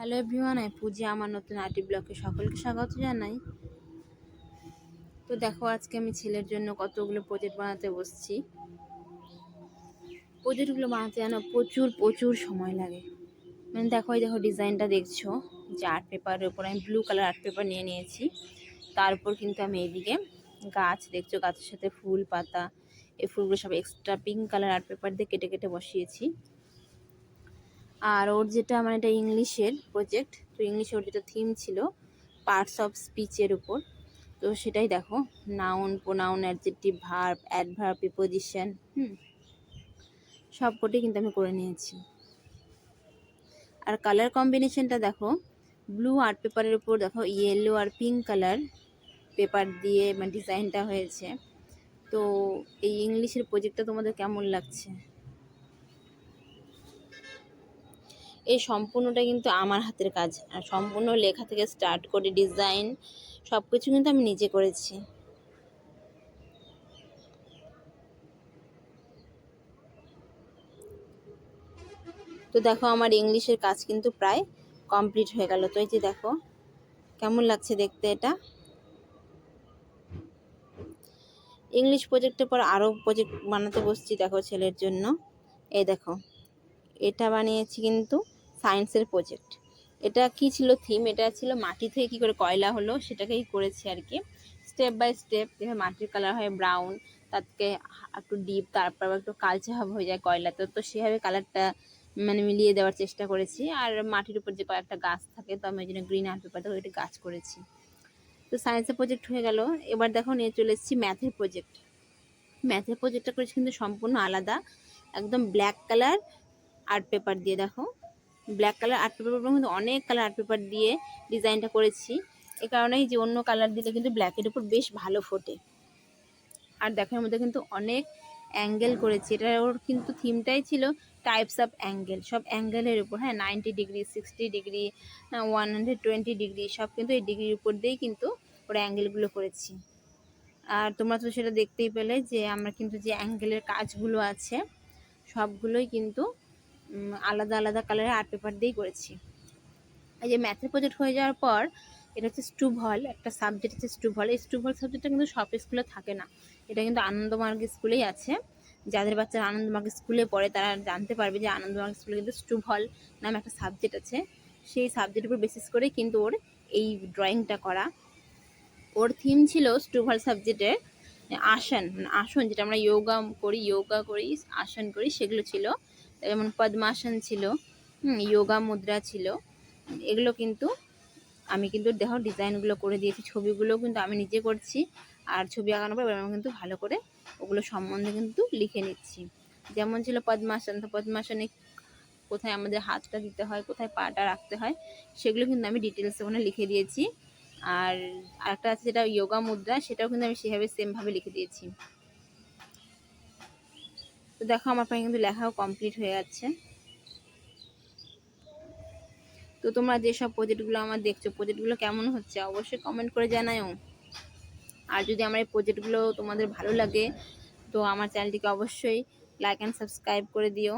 Hello everyone, আমি পূজা। আমার নতুন আর্টি ব্লগে সকলকে স্বাগত জানাই। তো দেখো, আজকে আমি ছেলের জন্য কতগুলো প্রজেক্ট বানাতে বসছি। প্রজেক্টগুলো বানাতে যেন প্রচুর সময় লাগে। মানে দেখো ডিজাইনটা দেখছো, যে আর্ট পেপারের উপর আমি ব্লু কালার আর্ট পেপার নিয়ে নিয়েছি। তারপর কিন্তু আমি এইদিকে গাছ দেখছো, গাছের সাথে ফুল পাতা, এই ফুলগুলো সব extra pink colour art paper দিয়ে কেটে কেটে বসিয়েছি। আর ওর যেটা মানে এটা ইংলিশের প্রজেক্ট, তো ইংলিশে ওর যেটা থিম ছিল পার্টস অফ স্পিচের উপর, তো সেটাই দেখো, noun, pronoun, adjective, verb, adverb, preposition, সব কটি কিন্তু আমি করে নিয়েছি। আর কালার কম্বিনেশনটা দেখো, ব্লু আর্ট পেপারের উপর দেখো ইয়েলো আর পিঙ্ক কালার পেপার দিয়ে মানে ডিজাইনটা হয়েছে। তো এই ইংলিশের প্রজেক্টটা তোমাদের কেমন লাগছে? এই সম্পূর্ণটা কিন্তু আমার হাতের কাজ, আর সম্পূর্ণ লেখা থেকে স্টার্ট করে ডিজাইন সব কিছু কিন্তু আমি নিজে করেছি। তো দেখো, আমার ইংলিশের কাজ কিন্তু প্রায় কমপ্লিট হয়ে গেল। তো এই যে দেখো কেমন লাগছে দেখতে এটা। ইংলিশ প্রজেক্টের পর আরও প্রজেক্ট বানাতে বসছি দেখো ছেলের জন্য। এই দেখো, এটা বানিয়েছি কিন্তু সায়েন্সের প্রজেক্ট। এটা কি ছিল থিম, এটা ছিল মাটি থেকে কী করে কয়লা হলো সেটাকেই করেছি আর কি। স্টেপ বাই স্টেপ, যেভাবে মাটির কালার হয় ব্রাউন, তাকে একটু ডিপ, তারপর একটু কালচে ভাব হয়ে যায় কয়লাতে, তো সেভাবে কালারটা মানে মিলিয়ে দেওয়ার চেষ্টা করেছি। আর মাটির উপর যে কয়েকটা গাছ থাকে, তো আমি ওই জন্য গ্রিন আর্ট পেপার দিয়ে ওইটা গাছ করেছি। তো সায়েন্সের প্রজেক্ট হয়ে গেল। এবার দেখো নিয়ে চলে এসেছি ম্যাথের প্রজেক্ট। ম্যাথের প্রজেক্টটা করেছি কিন্তু সম্পূর্ণ আলাদা, একদম ব্ল্যাক কালার আর্ট পেপার দিয়ে। দেখো, ব্ল্যাক কালার আর্ট পেপার কিন্তু অনেক কালার আর্ট পেপার দিয়ে ডিজাইনটা করেছি। এ কারণেই যে অন্য কালার দিলে কিন্তু ব্ল্যাকের উপর বেশ ভালো ফোটে। আর দেখো, এর মধ্যে কিন্তু অনেক অ্যাঙ্গেল করেছি। এটা ওর কিন্তু থিমটাই ছিল টাইপস অফ অ্যাঙ্গেল, সব অ্যাঙ্গেলের উপর। হ্যাঁ, 90 ডিগ্রি, 60 ডিগ্রি, 120 ডিগ্রি, সব কিন্তু এই ডিগ্রির উপর দিয়েই কিন্তু ওর অ্যাঙ্গেলগুলো করেছি। আর তোমরা তো সেটা দেখতেই পেলে যে আমরা কিন্তু যে অ্যাঙ্গেলের কাজগুলো আছে সবগুলোই কিন্তু আলাদা আলাদা কালারের আর্ট পেপার দিয়েই করেছি। এই যে ম্যাথের প্রজেক্ট হয়ে যাওয়ার পর, এটা হচ্ছে স্টুব হল, একটা সাবজেক্ট হচ্ছে স্টুব হল। এই স্টুব হল সাবজেক্টটা কিন্তু সব স্কুলে থাকে না, এটা কিন্তু আনন্দমার্গ স্কুলেই আছে। যাদের বাচ্চারা আনন্দমার্গ স্কুলে পড়ে তারা জানতে পারবে যে আনন্দমার্গ স্কুলে কিন্তু স্টুব হল নামে একটা সাবজেক্ট আছে। সেই সাবজেক্টের উপর বেসিস করে কিন্তু ওর এই ড্রয়িংটা করা। ওর থিম ছিল স্টুব হল সাবজেক্টের আসন, আসন যেটা আমরা যোগা করি, আসন করি, সেগুলো ছিল। যেমন পদ্মাসন ছিল, যোগা মুদ্রা ছিল। এগুলো কিন্তু আমি কিন্তু দেখো ডিজাইনগুলো করে দিয়েছি, ছবিগুলো কিন্তু আমি নিজে করছি। আর ছবি আঁকানোর পর আমি কিন্তু ভালো করে ওগুলো সম্বন্ধে কিন্তু লিখে নিচ্ছি। যেমন ছিল পদ্মাসন, তো পদ্মাসনে কোথায় আমাদের হাতটা দিতে হয়, কোথায় পাটা রাখতে হয়, সেগুলো কিন্তু আমি ডিটেলস ওখানে লিখে দিয়েছি। আর আরেকটা আছে যেটা যোগা মুদ্রা, সেটাও কিন্তু আমি সেভাবে সেমভাবে লিখে দিয়েছি। তো দেখো, আমার প্রায় কিন্তু লেখাও কমপ্লিট হয়ে যাচ্ছে। তো তোমরা যেসব প্রজেক্টগুলো আমার দেখছো, প্রজেক্টগুলো কেমন হচ্ছে অবশ্যই কমেন্ট করে জানাও। আর যদি আমার এই প্রজেক্টগুলো তোমাদের ভালো লাগে, তো আমার চ্যানেলটিকে অবশ্যই লাইক অ্যান্ড সাবস্ক্রাইব করে দিও।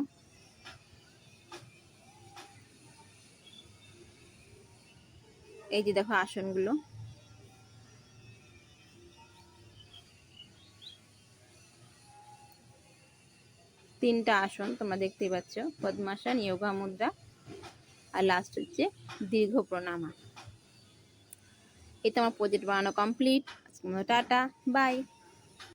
এই যে দেখো আসনগুলো, তিনটা আসন তোমরা দেখতেই পাচ্ছ, পদ্মাসন, যোগা মুদ্রা, আর লাস্ট হচ্ছে দীর্ঘ প্রণামা। এই তো আমার প্রজেক্ট বানানো কমপ্লিট। Tata, by.